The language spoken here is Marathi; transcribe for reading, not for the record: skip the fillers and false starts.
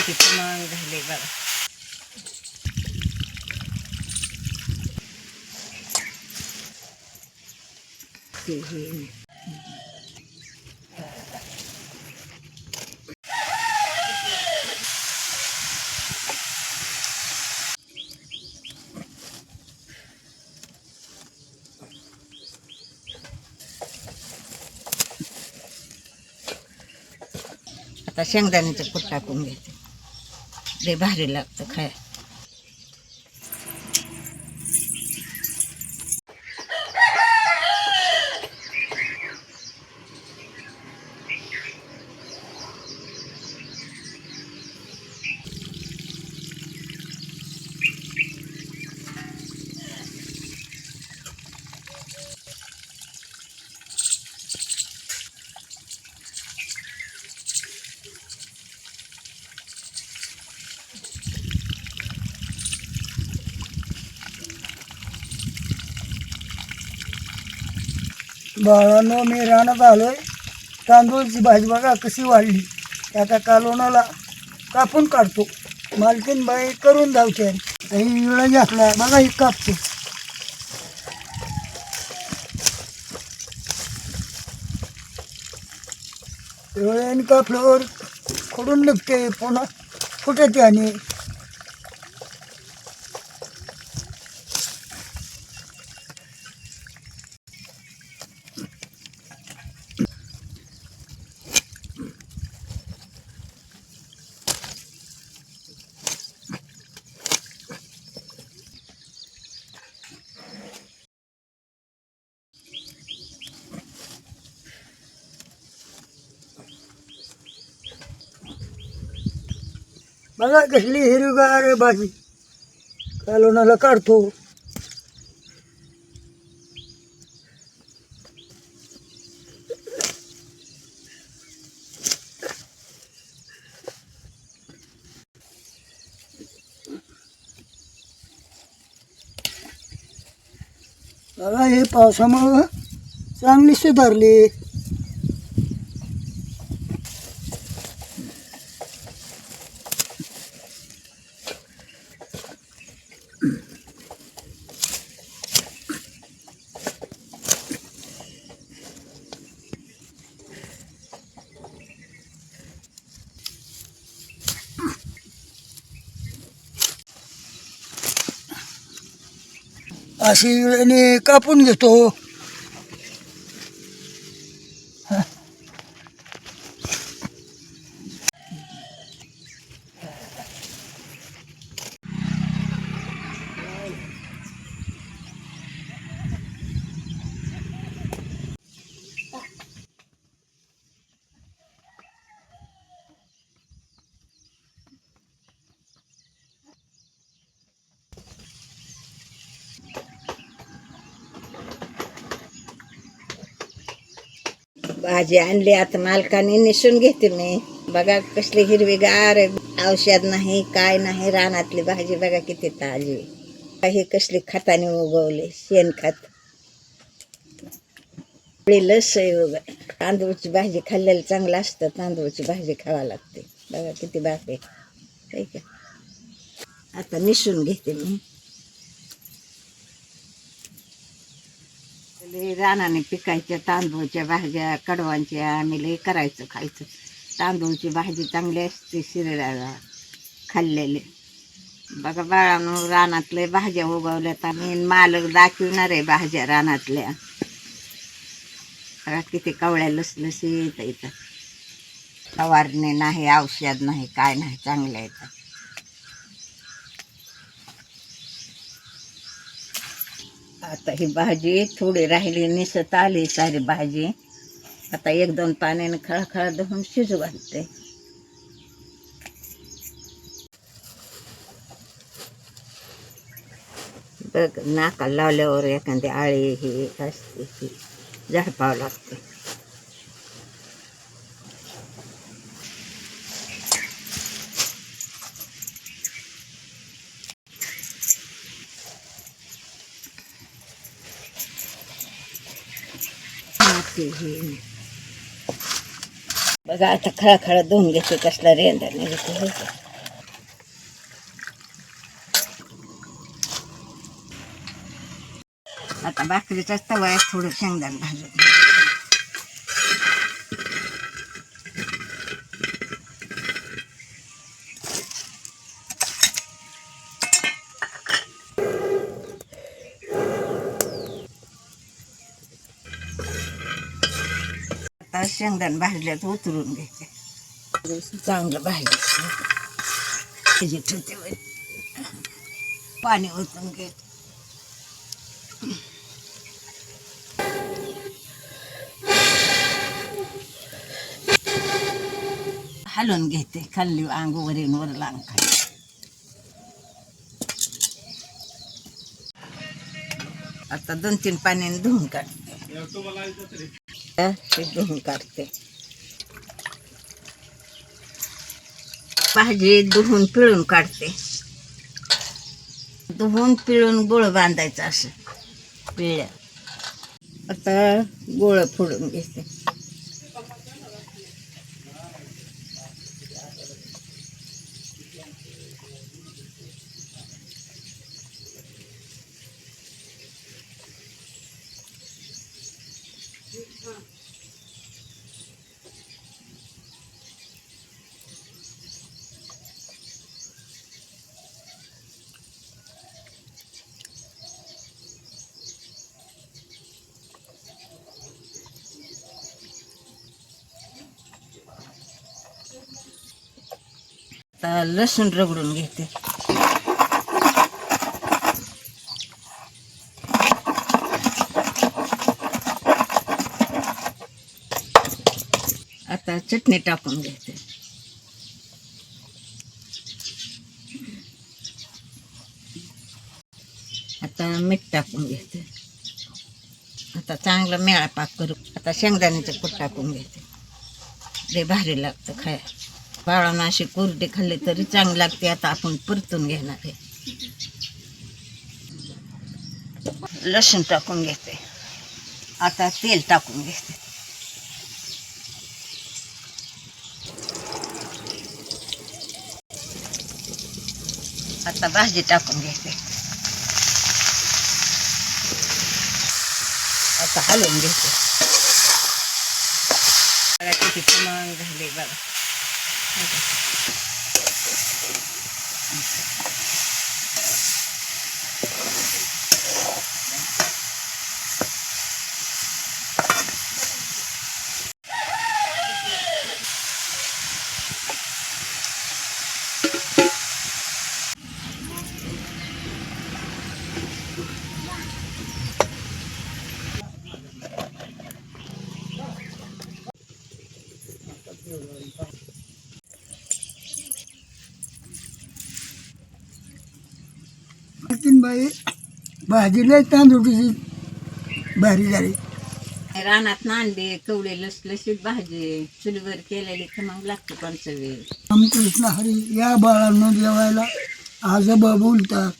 कशी खमंग झाली बघा. आता शेंगदाण्याचं कूट टाकून घेते. लय भारी लागतं खाय. बाळांनो, मी रानात आलोय. तांदूळची भाजी बघा कशी वाढली. आता कालवणाला कापून काढतो. मालकीन बाई करून धावते. काही वेळा घातला बघा, ही कापतो. वेळेने कापल्यावर खोडून निघते, पुन्हा फुटते. आणि बघा कसली हिरवीगार आहे भाजी. कालवणाला काढतो. बघा हे पावसामुळं चांगली सुधारली. अशी वेळेने कापून घेतो. भाजी आणली आता मालकाने निसून घेते मी. बघा कसली हिरवीगार, औषध नाही काय नाही. रानातली भाजी बघा किती ताजी. ही कसली खताने उगवले, शेणखत. लस आहे बघा. तांदूळची भाजी खाल्लेलं चांगलं असतं. तांदूळची भाजी खावा लागते. बघा किती बाप आहे का. आता निसून घेते मी. रानाने पिकायच्या तांदूळच्या भाज्या कडवांच्या आम्ही लई करायचं खायचं. तांदूळची भाजी चांगली असते शरीराला खाल्लेले. बघा बाळांनो, रानातले भाज्या उगवल्यात. आम्ही मालक दाखविणार आहे भाज्या रानातल्या. बघा किती कवळ्या लसलसीत येतात. फवारणी नाही, औषध नाही, काय नाही, चांगल्या येतात. आता ही भाजी थोडी राहिली, निसत आली सारी भाजी. आता 1-2 पाण्याने खळखळ धुवून शिजू घालते. बघ, नाकाला लावल्यावर एखादी आळी ही असते, ही झडपावं लागते. बघा आता खळखळ धुवून घेते. कसला रेंदा निघतो. आता भाकरीचाच तवा आहे, थोडं शेंगदाण भाजून. आता शेंगदाण भाजल्यात उतरून घ्यायचे, चांगलं भाजायचं. ठेवते वर. पाणी ओतून घ्यायचं. हलवून घेते, खाल्ली अंग वरीन वर लांग खाली. आता 2-3 पाण्याने धुवून काढते. ते धुवून काढते. भाजी धुवून पिळून काढते. धुवून पिळून गोळ बांधायचं असं पिळल्या. आता गोळ फोडून घेते. आता लसूण रगडून घेते. आता चटणी टाकून घेते. आता मीठ टाकून घेते. आता चांगला मेळा पाक करू. आता शेंगदाण्याचं कूट टाकून घेते. लय भारी लागतं खायला. बाळांना अशी कोरडी खाल्ली तरी चांगली लागते. आता आपण परतून घेणार आहे. लसूण टाकून घेते. आता तेल टाकून घेते. आता भाजी टाकून घेते. आता हलवून घेते. बघा किती खमंग झाले बघा. बाई भाजीला तांदूळची भारी झाली. रानात नांदे कवडे लसलशीत भाजी चुलीवर केलेली खमंग लागते कोणचं वेळ. रामकृष्ण हरी. या बाळांना जेवायला आजोबा बोलतात.